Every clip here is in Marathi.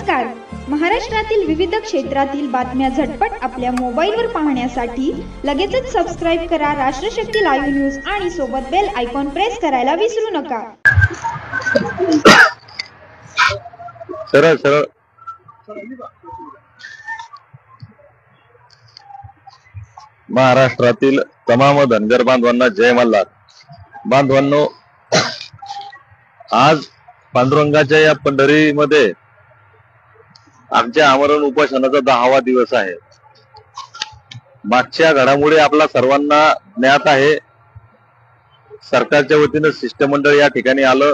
नमस्कार. महाराष्ट्रातील विविध क्षेत्रातील बातम्या झटपट आपल्या मोबाईलवर पाहण्यासाठी लगेचच सबस्क्राइब करा राष्ट्रशक्ती लाईव्ह न्यूज आणि सोबत बेल आयकॉन प्रेस करायला विसरू नका. सरळ सरळ महाराष्ट्रातील तमाम धनगर बांधवांना जय मल्हार. बांधवांनो, आज पांडुरंगाच्या या पंढरीमध्ये आमच्या आमरण उपोषणाचा 10वा दिवस आहे. मागच्या घडामोडी आपला सर्वांना ज्ञात आहे. सरकारच्या वतीनं शिष्टमंडळ या ठिकाणी आलं.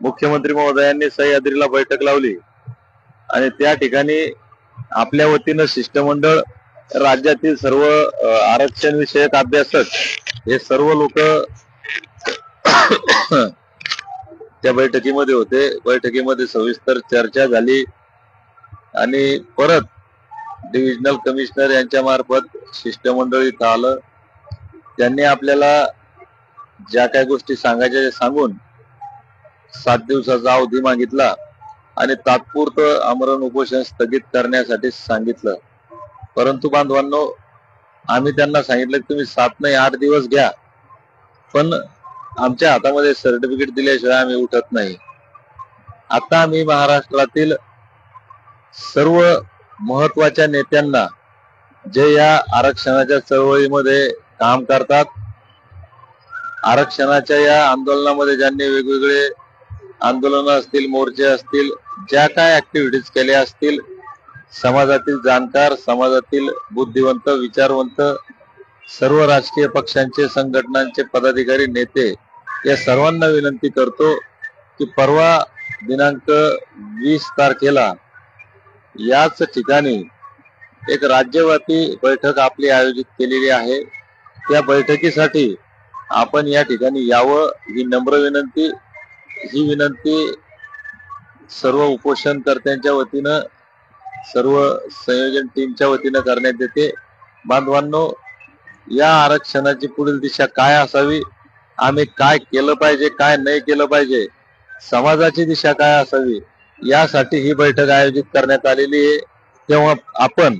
मुख्यमंत्री महोदयांनी सह्याद्रीला बैठक लावली आणि त्या ठिकाणी आपल्या वतीनं शिष्टमंडळ, राज्यातील सर्व आरक्षण विषयक अभ्यासक हे सर्व लोक त्या बैठकीमध्ये होते. बैठकीमध्ये सविस्तर चर्चा झाली आणि परत डिव्हिजनल कमिशनर यांच्या मार्फत शिष्टमंडळ इथं आलं. त्यांनी आपल्याला ज्या काही गोष्टी सांगायच्या सांगून 7 दिवसाचा अवधी मागितला आणि तात्पुरतं आमरण उपोषण स्थगित करण्यासाठी सांगितलं. परंतु बांधवांनो, आम्ही त्यांना सांगितलं की तुम्ही 7 नाही 8 दिवस घ्या, पण आमच्या हातामध्ये सर्टिफिकेट दिल्याशिवाय आम्ही उठत नाही. आता आम्ही महाराष्ट्रातील सर्व महत्वाच्या नेत्यांना, जे या आरक्षणाच्या चळवळीमध्ये काम करतात, आरक्षणाच्या या आंदोलनामध्ये ज्यांनी वेगवेगळे आंदोलनं असतील, मोर्चे असतील, ज्या काय ऍक्टिव्हिटीज केल्या असतील, समाजातील जाणकार, समाजातील बुद्धिवंत, विचारवंत, सर्व राजकीय पक्षांचे, संघटनांचे पदाधिकारी, नेते, या सर्वांना विनंती करतो की परवा दिनांक 20 तारखेला याच ठिकाणी एक राज्यव्यापी बैठक आपली आयोजित केलेली आहे. त्या बैठकीसाठी आपण या ठिकाणी यावं, ही नम्र विनंती. ही विनंती सर्व उपोषणकर्त्यांच्या वतीनं, सर्व संयोजन टीमच्या वतीनं करण्यात येते. बांधवांनो, या आरक्षणाची पुढील दिशा काय असावी, आम्ही काय केलं पाहिजे, काय नाही केलं पाहिजे, समाजाची दिशा काय असावी, यासाठी ही बैठक आयोजित करण्यात आलेली आहे. तेव्हा आपण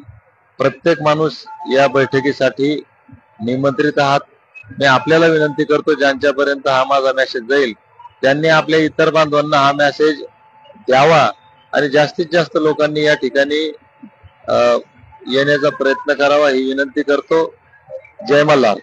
प्रत्येक माणूस या बैठकीसाठी निमंत्रित आहात. मी आपल्याला विनंती करतो, ज्यांच्यापर्यंत हा माझा मेसेज जाईल त्यांनी आपल्या इतर बांधवांना हा मेसेज द्यावा आणि जास्तीत जास्त लोकांनी या ठिकाणी येण्याचा प्रयत्न करावा, ही विनंती करतो. जय मल्हार.